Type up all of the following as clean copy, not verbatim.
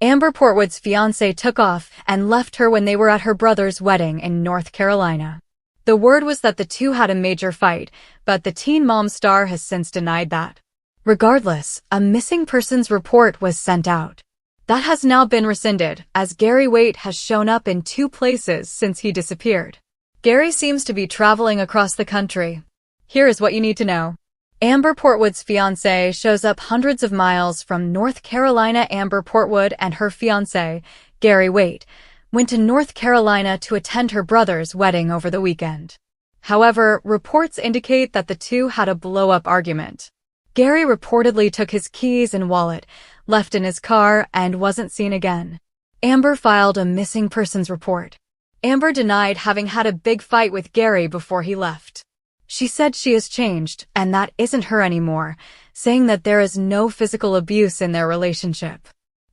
Amber Portwood's fiancé took off and left her when they were at her brother's wedding in North Carolina. The word was that the two had a major fight, but the Teen Mom star has since denied that. Regardless, a missing persons report was sent out. That has now been rescinded, as Gary Waite has shown up in 2 places since he disappeared. Gary seems to be traveling across the country. Here is what you need to know. Amber Portwood's fiancé shows up hundreds of miles from North Carolina. Amber Portwood and her fiancé, Gary Waite, went to North Carolina to attend her brother's wedding over the weekend. However, reports indicate that the two had a blow-up argument. Gary reportedly took his keys and wallet, left in his car, and wasn't seen again. Amber filed a missing persons report. Amber denied having had a big fight with Gary before he left. She said she has changed, and that isn't her anymore, saying that there is no physical abuse in their relationship.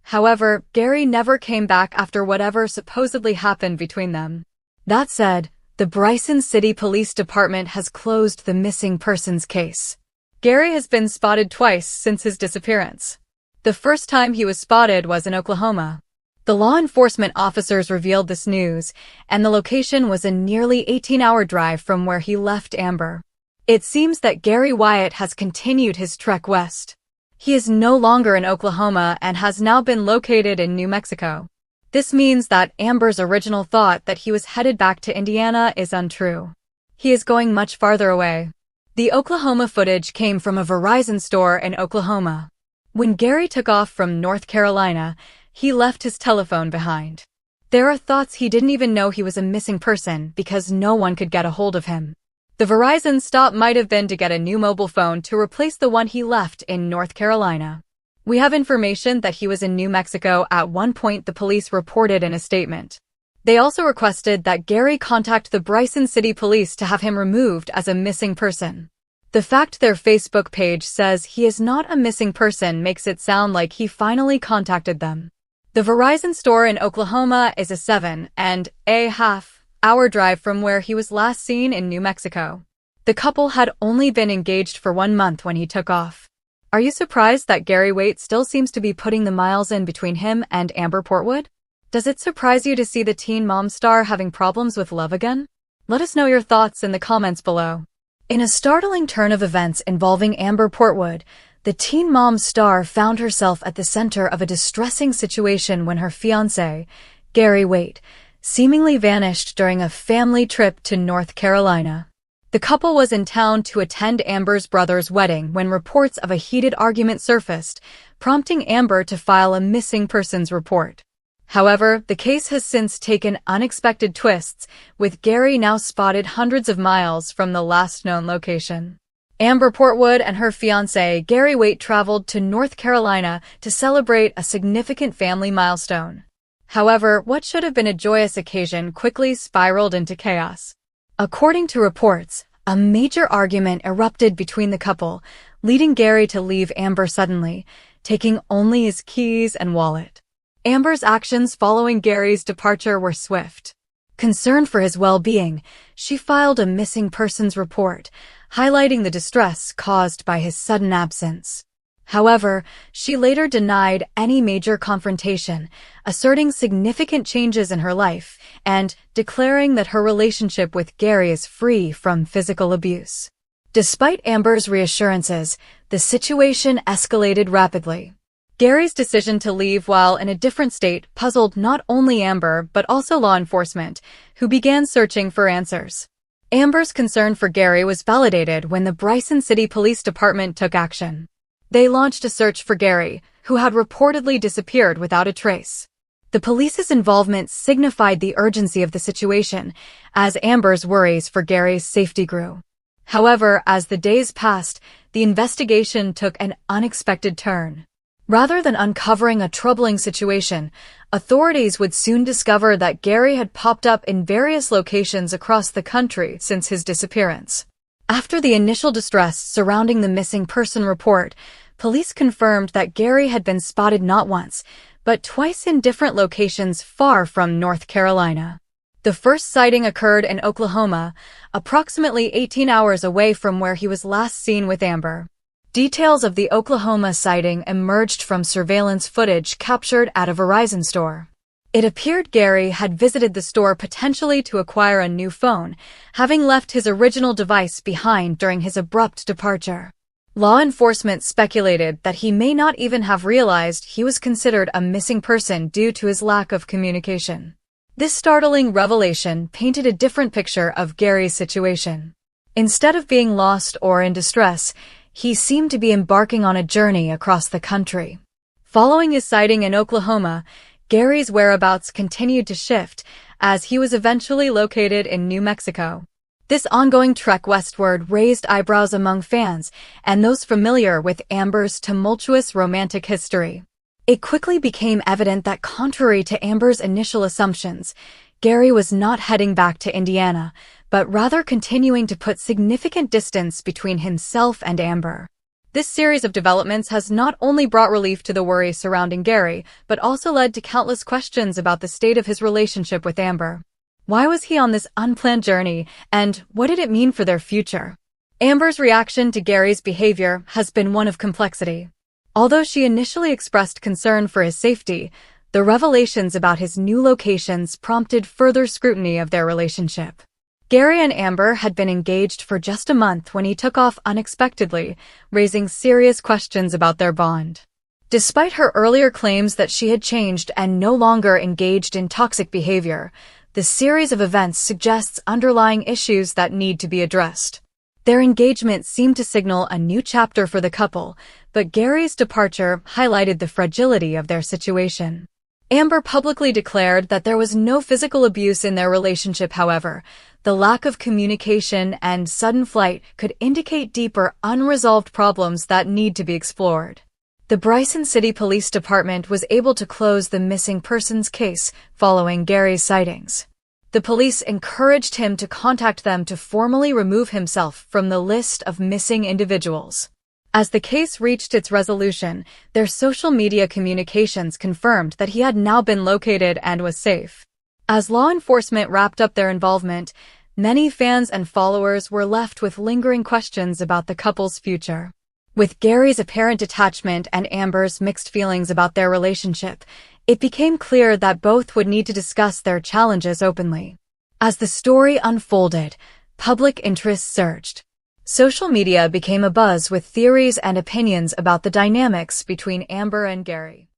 However, Gary never came back after whatever supposedly happened between them. That said, the Bryson City Police Department has closed the missing persons case. Gary has been spotted twice since his disappearance. The first time he was spotted was in Oklahoma. The law enforcement officers revealed this news, and the location was a nearly 18-hour drive from where he left Amber. It seems that Gary Wyatt has continued his trek west. He is no longer in Oklahoma and has now been located in New Mexico. This means that Amber's original thought that he was headed back to Indiana is untrue. He is going much farther away. The Oklahoma footage came from a Verizon store in Oklahoma. When Gary took off from North Carolina, he left his telephone behind. There are thoughts he didn't even know he was a missing person because no one could get a hold of him. The Verizon stop might have been to get a new mobile phone to replace the one he left in North Carolina. We have information that he was in New Mexico at one point, the police reported in a statement. They also requested that Gary contact the Bryson City Police to have him removed as a missing person. The fact their Facebook page says he is not a missing person makes it sound like he finally contacted them. The Verizon store in Oklahoma is a 7.5-hour drive from where he was last seen in New Mexico. The couple had only been engaged for 1 month when he took off. Are you surprised that Gary Waite still seems to be putting the miles in between him and Amber Portwood? Does it surprise you to see the Teen Mom star having problems with love again? Let us know your thoughts in the comments below. In a startling turn of events involving Amber Portwood, the Teen Mom star found herself at the center of a distressing situation when her fiancé, Gary Waite, seemingly vanished during a family trip to North Carolina. The couple was in town to attend Amber's brother's wedding when reports of a heated argument surfaced, prompting Amber to file a missing persons report. However, the case has since taken unexpected twists, with Gary now spotted hundreds of miles from the last known location. Amber Portwood and her fiancé, Gary Waite, traveled to North Carolina to celebrate a significant family milestone. However, what should have been a joyous occasion quickly spiraled into chaos. According to reports, a major argument erupted between the couple, leading Gary to leave Amber suddenly, taking only his keys and wallet. Amber's actions following Gary's departure were swift. Concerned for his well-being, she filed a missing persons report, highlighting the distress caused by his sudden absence. However, she later denied any major confrontation, asserting significant changes in her life and declaring that her relationship with Gary is free from physical abuse. Despite Amber's reassurances, the situation escalated rapidly. Gary's decision to leave while in a different state puzzled not only Amber but also law enforcement, who began searching for answers. Amber's concern for Gary was validated when the Bryson City Police Department took action. They launched a search for Gary, who had reportedly disappeared without a trace. The police's involvement signified the urgency of the situation, as Amber's worries for Gary's safety grew. However, as the days passed, the investigation took an unexpected turn. Rather than uncovering a troubling situation, authorities would soon discover that Gary had popped up in various locations across the country since his disappearance. After the initial distress surrounding the missing person report, police confirmed that Gary had been spotted not once, but twice in different locations far from North Carolina. The first sighting occurred in Oklahoma, approximately 18 hours away from where he was last seen with Amber. Details of the Oklahoma sighting emerged from surveillance footage captured at a Verizon store. It appeared Gary had visited the store potentially to acquire a new phone, having left his original device behind during his abrupt departure. Law enforcement speculated that he may not even have realized he was considered a missing person due to his lack of communication. This startling revelation painted a different picture of Gary's situation. Instead of being lost or in distress, he seemed to be embarking on a journey across the country. Following his sighting in Oklahoma, Gary's whereabouts continued to shift as he was eventually located in New Mexico. This ongoing trek westward raised eyebrows among fans and those familiar with Amber's tumultuous romantic history. It quickly became evident that contrary to Amber's initial assumptions, Gary was not heading back to Indiana, but rather continuing to put significant distance between himself and Amber. This series of developments has not only brought relief to the worry surrounding Gary, but also led to countless questions about the state of his relationship with Amber. Why was he on this unplanned journey, and what did it mean for their future? Amber's reaction to Gary's behavior has been one of complexity. Although she initially expressed concern for his safety, the revelations about his new locations prompted further scrutiny of their relationship. Gary and Amber had been engaged for just a month when he took off unexpectedly, raising serious questions about their bond. Despite her earlier claims that she had changed and no longer engaged in toxic behavior, the series of events suggests underlying issues that need to be addressed. Their engagement seemed to signal a new chapter for the couple, but Gary's departure highlighted the fragility of their situation. Amber publicly declared that there was no physical abuse in their relationship. However, the lack of communication and sudden flight could indicate deeper, unresolved problems that need to be explored. The Bryson City Police Department was able to close the missing persons case following Gary's sightings. The police encouraged him to contact them to formally remove himself from the list of missing individuals. As the case reached its resolution, their social media communications confirmed that he had now been located and was safe. As law enforcement wrapped up their involvement, many fans and followers were left with lingering questions about the couple's future. With Gary's apparent detachment and Amber's mixed feelings about their relationship, it became clear that both would need to discuss their challenges openly. As the story unfolded, public interest surged. Social media became abuzz with theories and opinions about the dynamics between Amber and Gary.